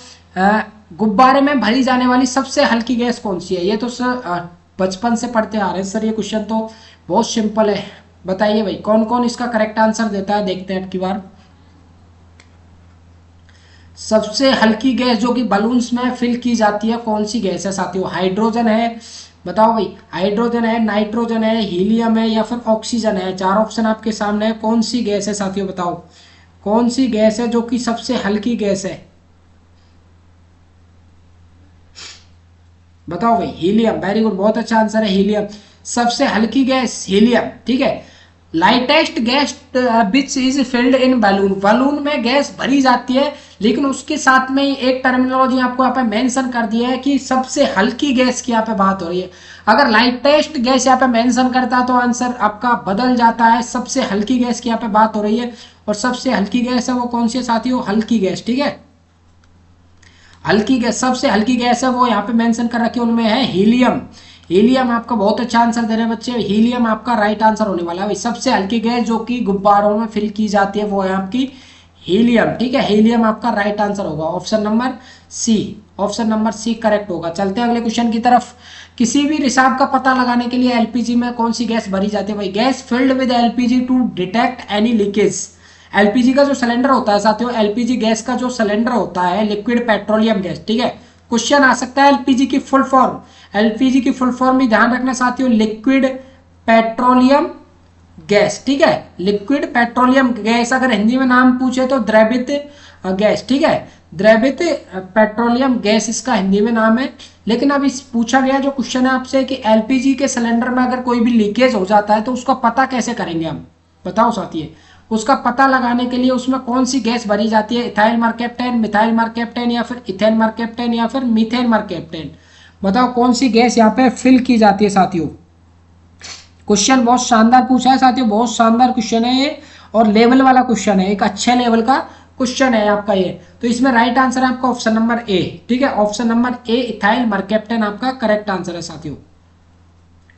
Speaker 1: गुब्बारे में भरी जाने वाली सबसे हल्की गैस कौन सी है? ये तो सर बचपन से पढ़ते आ रहे हैं सर, ये क्वेश्चन तो बहुत सिंपल है, बताइए भाई कौन कौन इसका करेक्ट आंसर देता है, देखते हैं अब की बार। सबसे हल्की गैस जो कि बलून्स में फिल की जाती है, कौन सी गैस है साथियों? हाइड्रोजन है, बताओ भाई, हाइड्रोजन है, नाइट्रोजन है, हीलियम है, या फिर ऑक्सीजन है? चार ऑप्शन आपके सामने है, कौन सी गैस है साथियों, बताओ कौन सी गैस है जो कि सबसे हल्की गैस है? बताओ भाई, हीलियम, वेरी गुड, बहुत अच्छा आंसर है हीलियम। सबसे हल्की गैस हीलियम, ठीक है। Lightest gas which is filled in balloon, balloon में गैस भरी जाती है, लेकिन उसके साथ में ही एक टर्मिनोलॉजी आपको यहाँ पे मेंशन कर दिया है कि सबसे हल्की गैस की यहाँ पे बात हो रही है। अगर लाइटेस्ट गैस यहाँ पे मेंशन करता तो आंसर आपका बदल जाता है, सबसे हल्की गैस की यहाँ पे बात हो रही है। और सबसे हल्की गैस है वो कौन सी है साथियों, हल्की गैस, ठीक है। हल्की गैस, सबसे हल्की गैस है वो यहाँ पे मेंशन कर रखी है, उनमें है हीलियम। हीलियम आपका बहुत अच्छा आंसर दे रहे हैं बच्चे, हीलियम आपका राइट आंसर होने वाला है भाई। सबसे हल्की गैस जो कि गुब्बारों में फिल की जाती है वो है आपकी हीलियम, ठीक है। हीलियम आपका राइट आंसर होगा, option number C, option number C correct होगा। चलते हैं अगले क्वेश्चन की तरफ। किसी भी रिसाव का पता लगाने के लिए एलपीजी में कौन सी गैस भरी जाती है भाई, gas filled with LPG to detect any leakage. LPG का जो सिलेंडर होता है साथियों, एलपीजी गैस का जो सिलेंडर होता है, लिक्विड पेट्रोलियम गैस, ठीक है। क्वेश्चन आ सकता है एलपीजी की फुल फॉर्म, एलपीजी की फुल फॉर्म भी ध्यान रखना साथियों, लिक्विड पेट्रोलियम गैस, ठीक है। लिक्विड पेट्रोलियम गैस, अगर हिंदी में नाम पूछे तो द्रवित गैस, ठीक है। द्रवित पेट्रोलियम गैस इसका हिंदी में नाम है। लेकिन अब इस पूछा गया जो क्वेश्चन है आपसे कि एलपीजी के सिलेंडर में अगर कोई भी लीकेज हो जाता है तो उसका पता कैसे करेंगे हम, बताओ साथी। उसका पता लगाने के लिए उसमें कौन सी गैस भरी जाती है, इथाइल मरकैप्टेन, मिथाइल मरकैप्टेन, या फिर इथेन मरकैप्टेन, या फिर मीथेन मरकैप्टेन। बताओ कौन सी गैस यहाँ पे फिल की जाती है साथियों। क्वेश्चन बहुत शानदार पूछा है साथियों, बहुत शानदार क्वेश्चन है ये, और लेवल वाला क्वेश्चन है, एक अच्छे लेवल का क्वेश्चन है आपका ये। तो इसमें राइट आंसर है आपका ऑप्शन नंबर ए, ठीक है। ऑप्शन नंबर ए इथाइल मरकैप्टेन आपका करेक्ट आंसर है साथियों,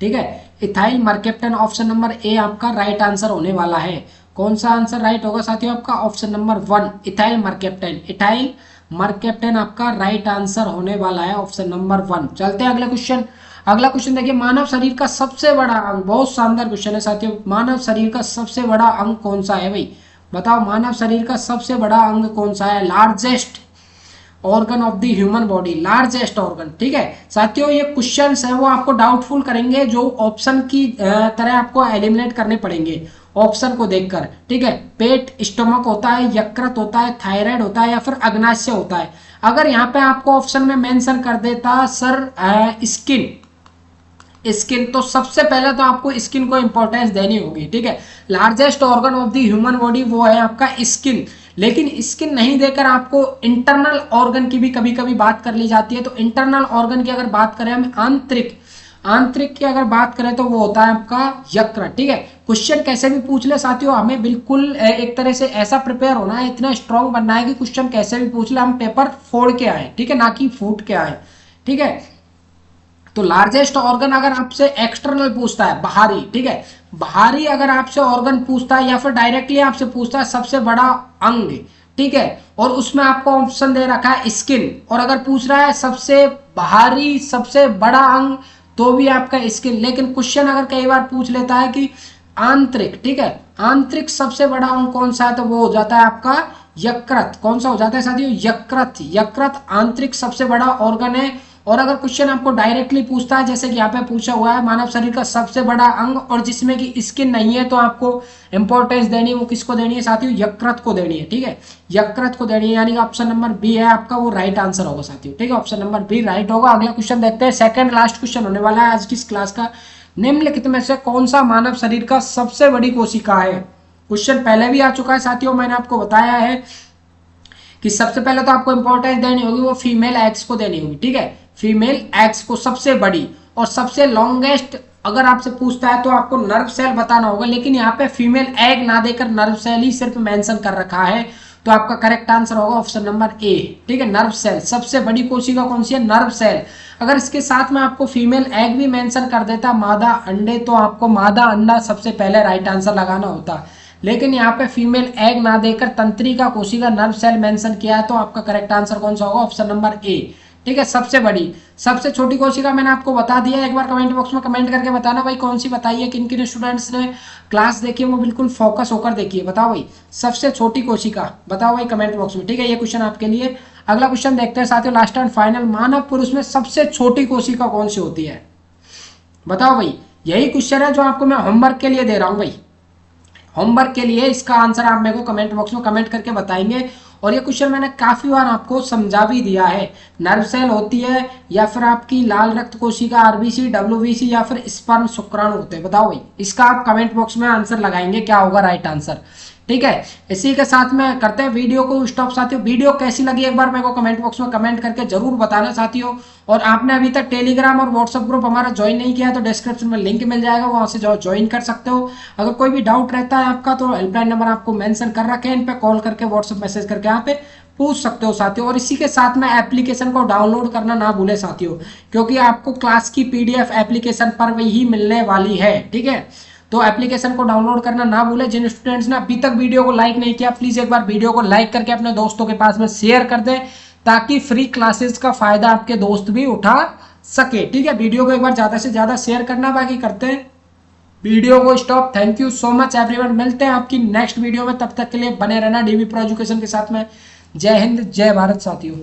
Speaker 1: ठीक है। इथाइल मरकैप्टेन ऑप्शन नंबर ए आपका राइट आंसर होने वाला है। कौन सा आंसर राइट होगा साथियों आपका, ऑप्शन नंबर 1 इथाइल मरकैप्टेन, इथाइल मरकैप्टेन आपका राइट आंसर होने वाला है, ऑप्शन नंबर 1। चलते हैं अगले क्वेश्चन। अगला क्वेश्चन देखिए, मानव शरीर का सबसे बड़ा अंग, बहुत शानदार क्वेश्चन है साथियों। मानव शरीर का सबसे बड़ा अंग कौन सा है भाई, बताओ मानव शरीर का सबसे बड़ा अंग कौन सा है, largest organ of the human body, largest organ, ठीक है साथियों। ये क्वेश्चंस है वो आपको डाउटफुल करेंगे, जो ऑप्शन की तरह आपको एलिमिनेट करने पड़ेंगे ऑप्शन को देखकर, ठीक है। पेट, स्टमक होता है, यकृत होता है, थायराइड होता है, या फिर अग्नाशय होता है। अगर यहाँ पे आपको ऑप्शन में मेंशन कर देता सर स्किन, स्किन, तो सबसे पहले तो आपको स्किन को इंपॉर्टेंस देनी होगी, ठीक है। Largest organ of the human body वो है आपका स्किन। लेकिन स्किन नहीं देकर आपको इंटरनल ऑर्गन की भी कभी कभी बात कर ली जाती है। तो इंटरनल ऑर्गन की अगर बात करें हम, आंतरिक, आंतरिक की अगर बात करें तो वो होता है आपका यकृत, ठीक है। क्वेश्चन कैसे भी पूछ ले साथियों, हमें बिल्कुल एक तरह से ऐसा प्रिपेयर होना है, इतना स्ट्रांग बनना है कि क्वेश्चन कैसे भी पूछ ले हम पेपर फोड़ के आए, ठीक है, ना कि फूट के आए, ठीक है। तो लार्जेस्ट ऑर्गन अगर आपसे एक्सटर्नल पूछता है, बाहरी, ठीक है, बाहरी अगर आपसे ऑर्गन पूछता है, या फिर डायरेक्टली आपसे पूछता है सबसे बड़ा अंग, ठीक है, और उसमें आपको ऑप्शन दे रखा है स्किन, और अगर पूछ रहा है सबसे बाहरी सबसे बड़ा अंग, तो भी आपका स्किन। लेकिन क्वेश्चन अगर कई बार पूछ लेता है कि आंतरिक, ठीक है, आंतरिक सबसे बड़ा अंग कौन सा है, तो वो हो जाता है आपका यकृत। कौन सा हो जाता है साथियों, यकृत। यकृत आंतरिक सबसे बड़ा ऑर्गन है। और अगर क्वेश्चन आपको डायरेक्टली पूछता है, जैसे कि यहाँ पे पूछा हुआ है मानव शरीर का सबसे बड़ा अंग, और जिसमें कि स्किन नहीं है, तो आपको इंपॉर्टेंस देनी है, वो किसको देनी है साथियों, यकृत को देनी है, ठीक है, यकृत को देनी है। यानी कि ऑप्शन नंबर बी है आपका, वो राइट आंसर होगा साथियों, ठीक है, ऑप्शन नंबर बी राइट होगा। अगला क्वेश्चन देखते हैं, सेकंड लास्ट क्वेश्चन होने वाला है आज की इस क्लास का। निम्नलिखित में से कौन सा मानव शरीर का सबसे बड़ी कोशिका है। क्वेश्चन पहले भी आ चुका है साथियों, मैंने आपको बताया है कि सबसे पहले तो आपको इंपॉर्टेंस देनी होगी, वो फीमेल एग्स को देनी होगी, ठीक है, फीमेल एग्स को सबसे बड़ी। और सबसे लॉन्गेस्ट अगर आपसे पूछता है तो आपको नर्व सेल बताना होगा, लेकिन यहाँ पे फीमेल एग ना देकर नर्व सेल ही सिर्फ मेंशन कर रखा है, तो आपका करेक्ट आंसर होगा ऑप्शन नंबर ए, ठीक है, नर्व सेल। सबसे बड़ी कोशिका कौन सी है, नर्व सेल। अगर इसके साथ में आपको फीमेल एग भी मेंशन कर देता मादा अंडे, तो आपको मादा अंडा सबसे पहले राइट आंसर लगाना होता। लेकिन यहाँ पे फीमेल एग ना देकर तंत्रिका कोशिका नर्व सेल मेंशन किया है, तो आपका करेक्ट आंसर कौन सा होगा, ऑप्शन नंबर ए, ठीक है। सबसे बड़ी, सबसे छोटी कोशिका मैंने आपको बता दिया है, एक बार कमेंट बॉक्स में कमेंट करके बताना भाई कौन सी बताइए। किन किन स्टूडेंट्स ने क्लास देखी है वो बिल्कुल फोकस होकर देखिए, बताओ भाई सबसे छोटी कोशिका, बताओ भाई कमेंट बॉक्स में, ठीक है। ये क्वेश्चन आपके लिए। अगला क्वेश्चन देखते हैं साथियों, लास्ट एंड फाइनल, मानव पुरुष में सबसे छोटी कोशिका कौन सी होती है, बताओ भाई। यही क्वेश्चन है जो आपको मैं होमवर्क के लिए दे रहा हूं भाई, होमवर्क के लिए इसका आंसर आप मेरे को कमेंट बॉक्स में कमेंट करके बताएंगे। और ये क्वेश्चन मैंने काफी बार आपको समझा भी दिया है। नर्व सेल होती है या फिर आपकी लाल रक्त कोशिका आरबीसी, डब्ल्यूबीसी या फिर स्पर्म शुक्राणु होते हैं, बताओ भाई। इसका आप कमेंट बॉक्स में आंसर लगाएंगे क्या होगा राइट आंसर, ठीक है। इसी के साथ में करते हैं वीडियो को स्टॉप साथियों। वीडियो कैसी लगी एक बार मेरे को कमेंट बॉक्स में कमेंट करके जरूर बताना साथियों। और आपने अभी तक टेलीग्राम और व्हाट्सएप ग्रुप हमारा ज्वाइन नहीं किया है तो डिस्क्रिप्शन में लिंक मिल जाएगा, वहां से ज्वाइन कर सकते हो। अगर कोई भी डाउट रहता है आपका तो हेल्पलाइन नंबर आपको मेंशन कर रखे हैं, इन पे कॉल करके व्हाट्सएप मैसेज करके यहाँ पे पूछ सकते हो साथियों। और इसी के साथ में एप्लीकेशन को डाउनलोड करना ना भूले साथियों, क्योंकि आपको क्लास की पीडीएफ एप्लीकेशन पर ही मिलने वाली है, ठीक है। तो एप्लीकेशन को डाउनलोड करना ना भूले। जिन स्टूडेंट्स ने अभी तक वीडियो को लाइक नहीं किया प्लीज एक बार वीडियो को लाइक करके अपने दोस्तों के पास में शेयर कर दें, ताकि फ्री क्लासेस का फायदा आपके दोस्त भी उठा सके, ठीक है। वीडियो को एक बार ज्यादा से ज्यादा शेयर करना, बाकी करते हैं वीडियो को stop. Thank you so much everyone, मिलते हैं आपकी नेक्स्ट वीडियो में, तब तक के लिए बने रहना डीवी प्रो एजुकेशन के साथ में। जय हिंद जय भारत साथियों।